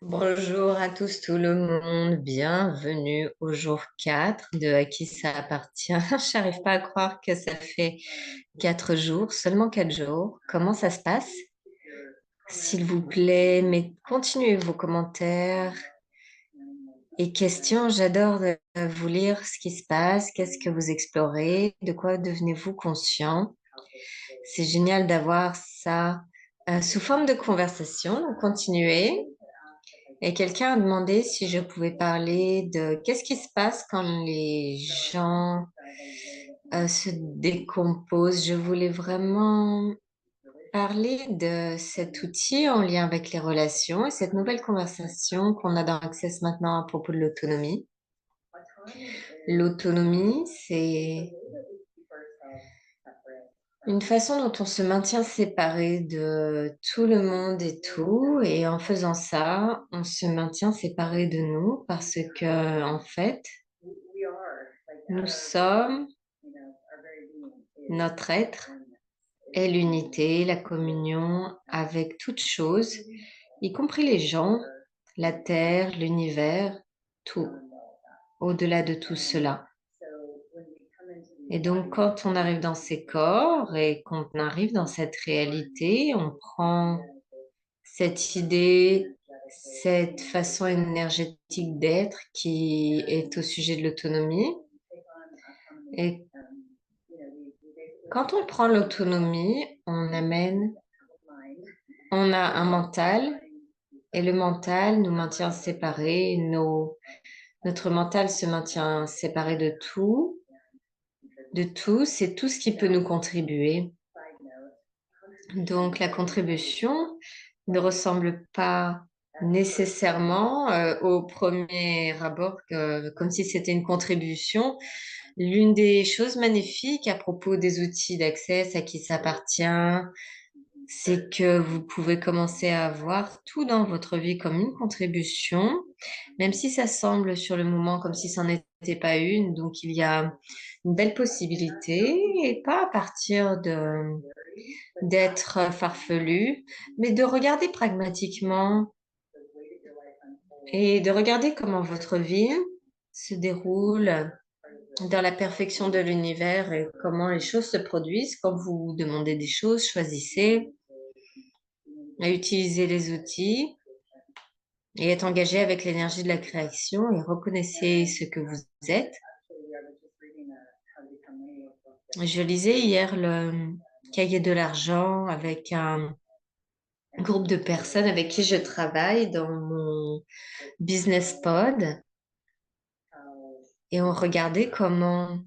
Bonjour à tous tout le monde, bienvenue au jour 4 de À qui ça appartient. J'arrive pas à croire que ça fait 4 jours, seulement 4 jours. Comment ça se passe? S'il vous plaît, mais continuez vos commentaires et questions. J'adore vous lire ce qui se passe, qu'est-ce que vous explorez, de quoi devenez-vous conscient. C'est génial d'avoir ça sous forme de conversation. Donc, continuez. Et quelqu'un a demandé si je pouvais parler de qu'est-ce qui se passe quand les gens se décomposent. Je voulais vraiment parler de cet outil en lien avec les relations et cette nouvelle conversation qu'on a dans Access maintenant à propos de l'autonomie. L'autonomie, c'est une façon dont on se maintient séparé de tout le monde et tout, et en faisant ça, on se maintient séparé de nous parce que, en fait, nous sommes notre être est l'unité, la communion avec toutes choses, y compris les gens, la terre, l'univers, tout, au-delà de tout cela. Et donc, quand on arrive dans ces corps et qu'on arrive dans cette réalité, on prend cette idée, cette façon énergétique d'être qui est au sujet de l'autonomie. Et quand on prend l'autonomie, on a un mental et le mental nous maintient séparés. Notre mental se maintient séparé de tout, c'est tout ce qui peut nous contribuer. Donc la contribution ne ressemble pas nécessairement au premier abord comme si c'était une contribution. L'une des choses magnifiques à propos des outils d'accès à qui ça appartient, c'est que vous pouvez commencer à voir tout dans votre vie comme une contribution, même si ça semble sur le moment comme si ça n'en était pas une. Donc il y a une belle possibilité, et pas à partir d'être farfelu, mais de regarder pragmatiquement et de regarder comment votre vie se déroule dans la perfection de l'univers et comment les choses se produisent quand vous demandez des choses, choisissez à utiliser les outils et être engagé avec l'énergie de la création et reconnaissez ce que vous êtes. Je lisais hier le cahier de l'argent avec un groupe de personnes avec qui je travaille dans mon business pod et on regardait comment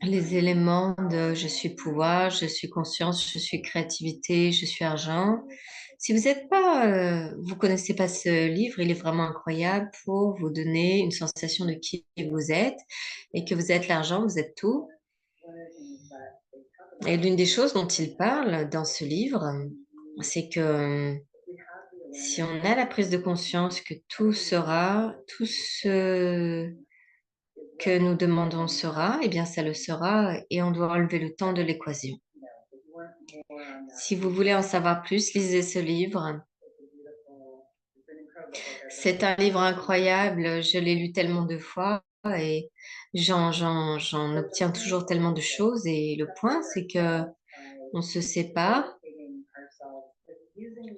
les éléments de je suis pouvoir, je suis conscience, je suis créativité, je suis argent. Si vous n'êtes pas, vous connaissez pas ce livre, il est vraiment incroyable pour vous donner une sensation de qui vous êtes et que vous êtes l'argent, vous êtes tout. Et l'une des choses dont il parle dans ce livre, c'est que si on a la prise de conscience que tout ce que nous demandons sera, eh bien ça le sera et on doit enlever le temps de l'équation. Si vous voulez en savoir plus, lisez ce livre. C'est un livre incroyable, je l'ai lu tellement de fois et j'en obtiens toujours tellement de choses et le point c'est que on se sépare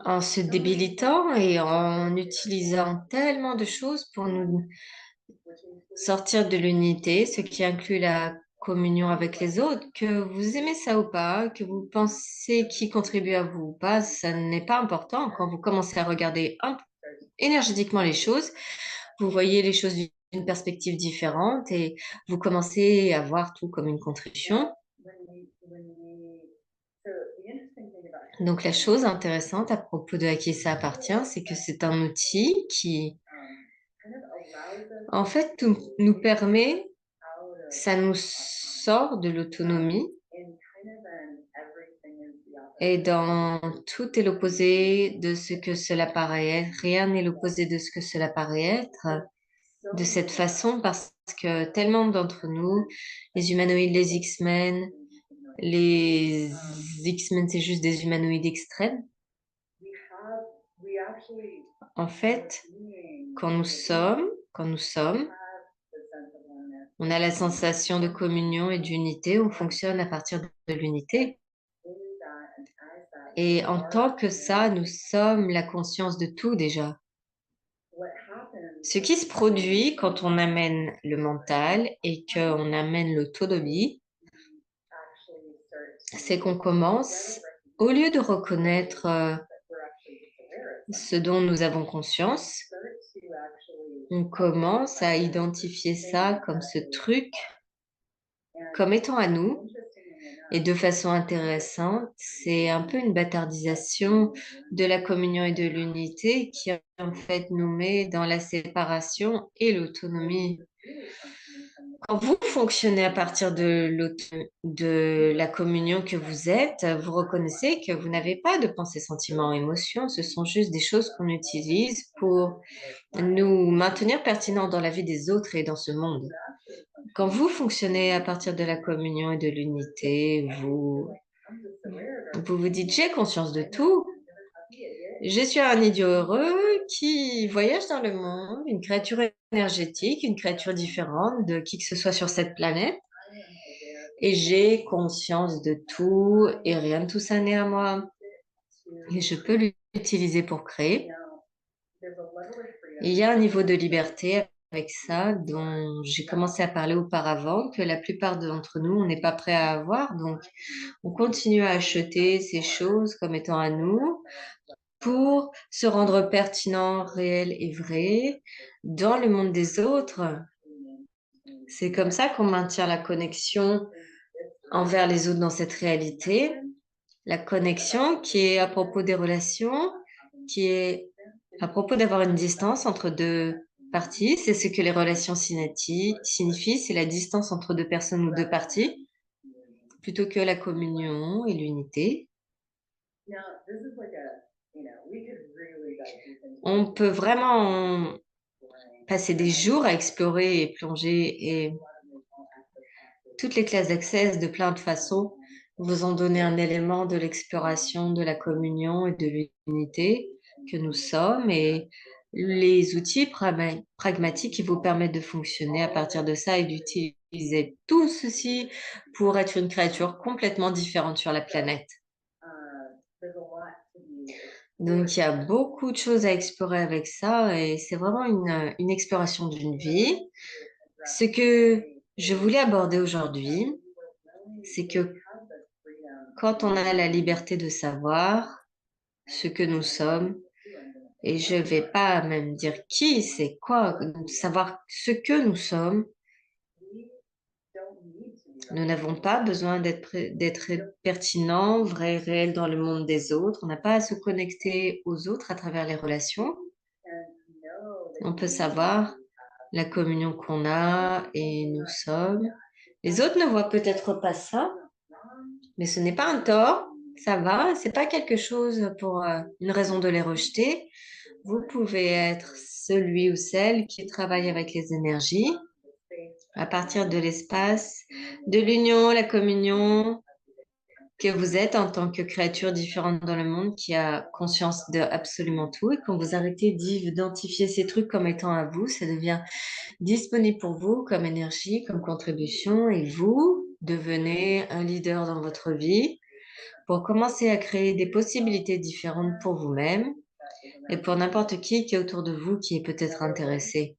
en se débilitant et en utilisant tellement de choses pour nous sortir de l'unité, ce qui inclut la communion avec les autres, que vous aimez ça ou pas, que vous pensez qui contribue à vous ou pas, ça n'est pas important. Quand vous commencez à regarder énergétiquement les choses, vous voyez les choses d'une perspective différente et vous commencez à voir tout comme une contribution. Donc la chose intéressante à propos de à qui ça appartient, c'est que c'est un outil qui, en fait, nous permet, ça nous sort de l'autonomie et dans tout est l'opposé de ce que cela paraît être. Rien n'est l'opposé de ce que cela paraît être de cette façon parce que tellement d'entre nous, les humanoïdes, les X-Men, c'est juste des humanoïdes extrêmes. En fait, quand nous sommes, on a la sensation de communion et d'unité, on fonctionne à partir de l'unité. Et en tant que ça, nous sommes la conscience de tout déjà. Ce qui se produit quand on amène le mental et qu'on amène l'autonomie, c'est qu'on commence, au lieu de reconnaître ce dont nous avons conscience, on commence à identifier ça comme ce truc, comme étant à nous. Et de façon intéressante, c'est un peu une bâtardisation de la communion et de l'unité qui en fait nous met dans la séparation et l'autonomie. Quand vous fonctionnez à partir de la communion que vous êtes, vous reconnaissez que vous n'avez pas de pensées, sentiments, émotions. Ce sont juste des choses qu'on utilise pour nous maintenir pertinents dans la vie des autres et dans ce monde. Quand vous fonctionnez à partir de la communion et de l'unité, vous dites, j'ai conscience de tout. Je suis un idiot heureux qui voyage dans le monde, une créature énergétique, une créature différente de qui que ce soit sur cette planète. Et j'ai conscience de tout et rien de tout ça n'est à moi. Et je peux l'utiliser pour créer. Il y a un niveau de liberté avec ça dont j'ai commencé à parler auparavant, que la plupart d'entre nous, on n'est pas prêt à avoir. Donc, on continue à acheter ces choses comme étant à nous pour se rendre pertinent, réel et vrai dans le monde des autres. C'est comme ça qu'on maintient la connexion envers les autres dans cette réalité. La connexion qui est à propos des relations, qui est à propos d'avoir une distance entre deux parties. C'est ce que les relations signifient, c'est la distance entre deux personnes ou deux parties, plutôt que la communion et l'unité. On peut vraiment passer des jours à explorer et plonger et toutes les classes d'accès de plein de façons vous ont donné un élément de l'exploration de la communion et de l'unité que nous sommes et les outils pragmatiques qui vous permettent de fonctionner à partir de ça et d'utiliser tout ceci pour être une créature complètement différente sur la planète. Donc, il y a beaucoup de choses à explorer avec ça et c'est vraiment une exploration d'une vie. Ce que je voulais aborder aujourd'hui, c'est que quand on a la liberté de savoir ce que nous sommes, et je vais pas même dire qui, c'est quoi, savoir ce que nous sommes, nous n'avons pas besoin d'être pertinent, vrai, réel dans le monde des autres. On n'a pas à se connecter aux autres à travers les relations. On peut savoir la communion qu'on a et nous sommes. Les autres ne voient peut-être pas ça, mais ce n'est pas un tort. Ça va, c'est pas quelque chose pour une raison de les rejeter. Vous pouvez être celui ou celle qui travaille avec les énergies à partir de l'espace, de l'union, la communion que vous êtes en tant que créature différente dans le monde qui a conscience de absolument tout. Et quand vous arrêtez d'identifier ces trucs comme étant à vous, ça devient disponible pour vous comme énergie, comme contribution et vous devenez un leader dans votre vie pour commencer à créer des possibilités différentes pour vous-même et pour n'importe qui est autour de vous qui est peut-être intéressé.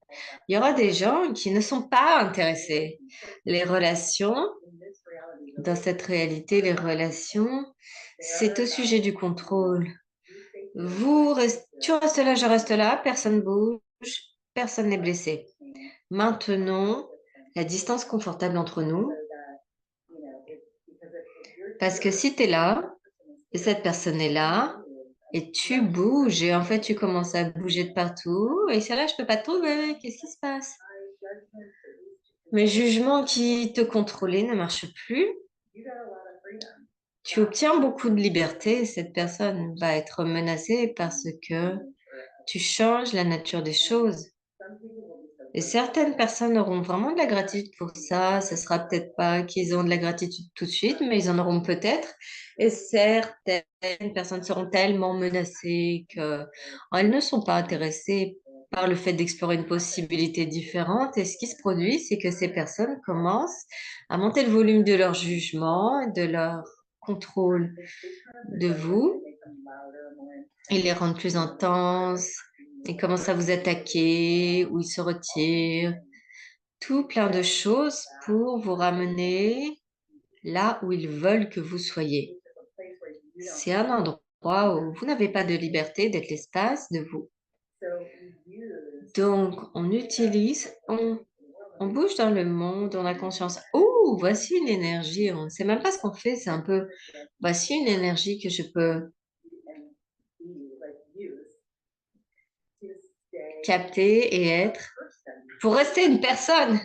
Il y aura des gens qui ne sont pas intéressés. Les relations, dans cette réalité, les relations, c'est au sujet du contrôle. Tu restes là, je reste là, personne bouge, personne n'est blessé. Maintenons la distance confortable entre nous, parce que si tu es là, et cette personne est là, et tu bouges, et en fait, tu commences à bouger de partout, et c'est là, je peux pas te trouver, qu'est-ce qui se passe? Mes jugements qui te contrôlaient ne marchent plus. Tu obtiens beaucoup de liberté, et cette personne va être menacée parce que tu changes la nature des choses. Et certaines personnes auront vraiment de la gratitude pour ça. Ce sera peut-être pas qu'ils ont de la gratitude tout de suite, mais ils en auront peut-être. Et certaines personnes seront tellement menacées qu'elles ne sont pas intéressées par le fait d'explorer une possibilité différente. Et ce qui se produit, c'est que ces personnes commencent à monter le volume de leur jugement, de leur contrôle de vous. Ils les rendent plus intenses. Ils commencent à vous attaquer ou ils se retirent. Tout plein de choses pour vous ramener là où ils veulent que vous soyez. C'est un endroit où vous n'avez pas de liberté d'être l'espace de vous. Donc, on bouge dans le monde, on a conscience. Oh, voici une énergie. On ne sait même pas ce qu'on fait. C'est un peu, voici une énergie que je peux capter et être pour rester une personne,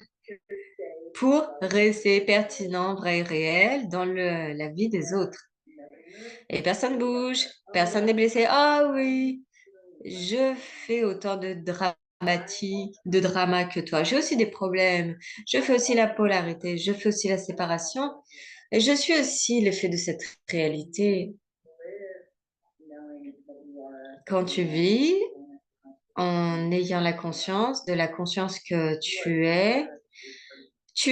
pour rester pertinent, vrai et réel dans la vie des autres. Et personne bouge, personne n'est blessé. Ah oui, je fais autant de drama que toi. J'ai aussi des problèmes. Je fais aussi la polarité. Je fais aussi la séparation. Et je suis aussi l'effet de cette réalité. Quand tu vis en ayant la conscience de la conscience que tu es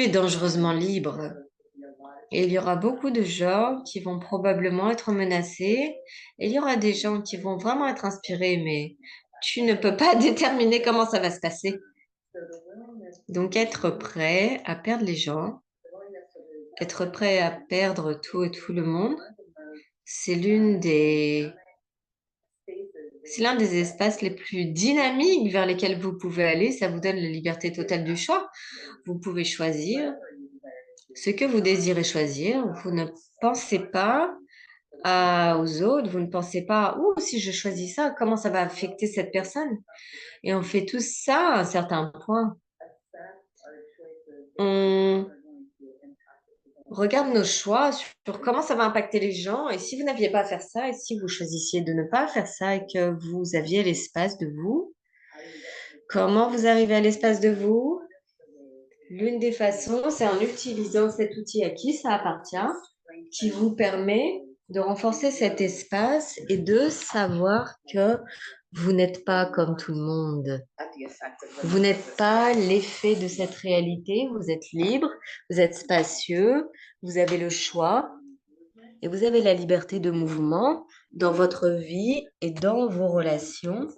dangereusement libre. Et il y aura beaucoup de gens qui vont probablement être menacés. Et il y aura des gens qui vont vraiment être inspirés, mais tu ne peux pas déterminer comment ça va se passer. Donc, être prêt à perdre les gens, être prêt à perdre tout et tout le monde, c'est c'est l'un des espaces les plus dynamiques vers lesquels vous pouvez aller. Ça vous donne la liberté totale du choix. Vous pouvez choisir ce que vous désirez choisir. Vous ne pensez pas aux autres, vous ne pensez pas, si je choisis ça, comment ça va affecter cette personne? Et on fait tout ça à un certain point. On regarde nos choix sur comment ça va impacter les gens. Et si vous n'aviez pas à faire ça, et si vous choisissiez de ne pas faire ça et que vous aviez l'espace de vous, comment vous arrivez à l'espace de vous? L'une des façons, c'est en utilisant cet outil à qui ça appartient, qui vous permet de renforcer cet espace et de savoir que vous n'êtes pas comme tout le monde. Vous n'êtes pas l'effet de cette réalité, vous êtes libre, vous êtes spacieux, vous avez le choix et vous avez la liberté de mouvement dans votre vie et dans vos relations.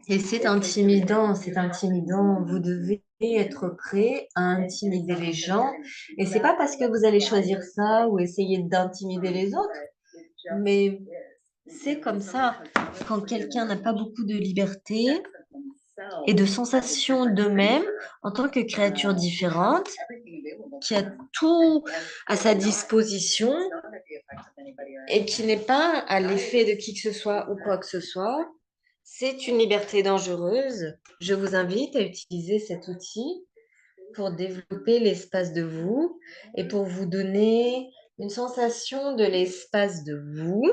Et c'est intimidant, c'est intimidant. Vous devez être prêt à intimider les gens. Et c'est pas parce que vous allez choisir ça ou essayer d'intimider les autres, mais c'est comme ça. Quand quelqu'un n'a pas beaucoup de liberté et de sensation d'eux-mêmes en tant que créature différente, qui a tout à sa disposition et qui n'est pas à l'effet de qui que ce soit ou quoi que ce soit, c'est une liberté dangereuse. Je vous invite à utiliser cet outil pour développer l'espace de vous et pour vous donner une sensation de l'espace de vous.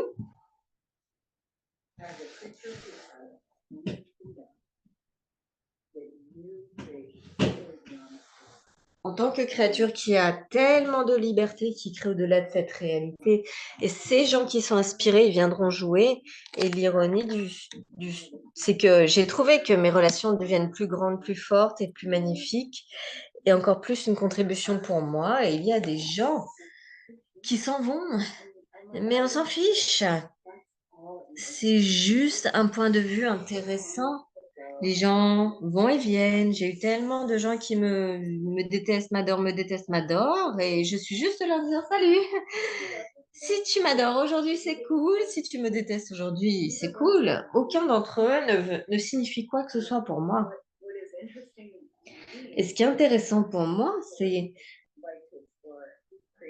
En tant que créature qui a tellement de liberté, qui crée au-delà de cette réalité. Et ces gens qui sont inspirés, ils viendront jouer. Et l'ironie c'est que j'ai trouvé que mes relations deviennent plus grandes, plus fortes et plus magnifiques. Et encore plus une contribution pour moi. Et il y a des gens qui s'en vont. Mais on s'en fiche. C'est juste un point de vue intéressant. Les gens vont et viennent. J'ai eu tellement de gens qui me détestent, m'adorent. Et je suis juste là en disant salut. Si tu m'adores aujourd'hui, c'est cool. Si tu me détestes aujourd'hui, c'est cool. Aucun d'entre eux ne signifie quoi que ce soit pour moi. Et ce qui est intéressant pour moi, c'est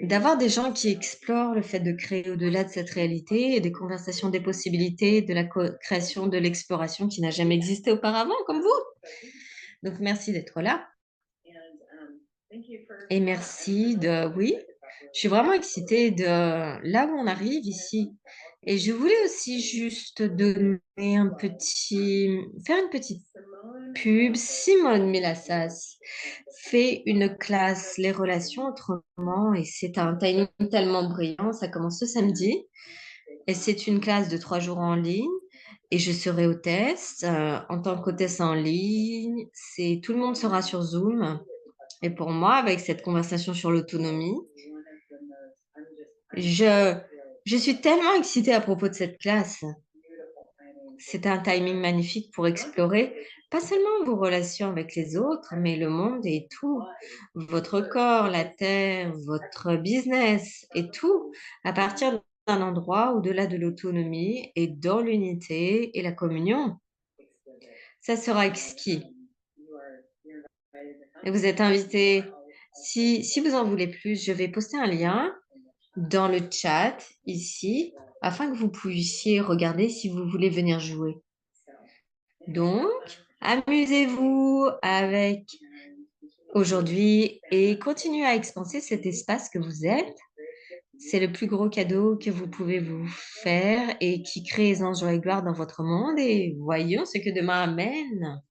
d'avoir des gens qui explorent le fait de créer au-delà de cette réalité et des conversations des possibilités, de la création, de l'exploration qui n'a jamais existé auparavant, comme vous. Donc, merci d'être là. Et merci oui, je suis vraiment excitée de là où on arrive ici. Et je voulais aussi juste donner faire une petite pub. Simone Milassas fait une classe Les relations autrement et c'est un timing tellement brillant. Ça commence ce samedi et c'est une classe de 3 jours en ligne et je serai hôtesse. En tant qu'hôtesse en ligne, tout le monde sera sur Zoom. Et pour moi, avec cette conversation sur l'autonomie, je, je suis tellement excitée à propos de cette classe. C'est un timing magnifique pour explorer pas seulement vos relations avec les autres, mais le monde et tout. Votre corps, la terre, votre business et tout, à partir d'un endroit au-delà de l'autonomie et dans l'unité et la communion. Ça sera exquis. Et vous êtes invité. Si vous en voulez plus, je vais poster un lien dans le chat ici afin que vous puissiez regarder si vous voulez venir jouer. Donc, amusez-vous avec aujourd'hui et continuez à expanser cet espace que vous êtes. C'est le plus gros cadeau que vous pouvez vous faire et qui crée aisance, joie et gloire dans votre monde. Et voyons ce que demain amène.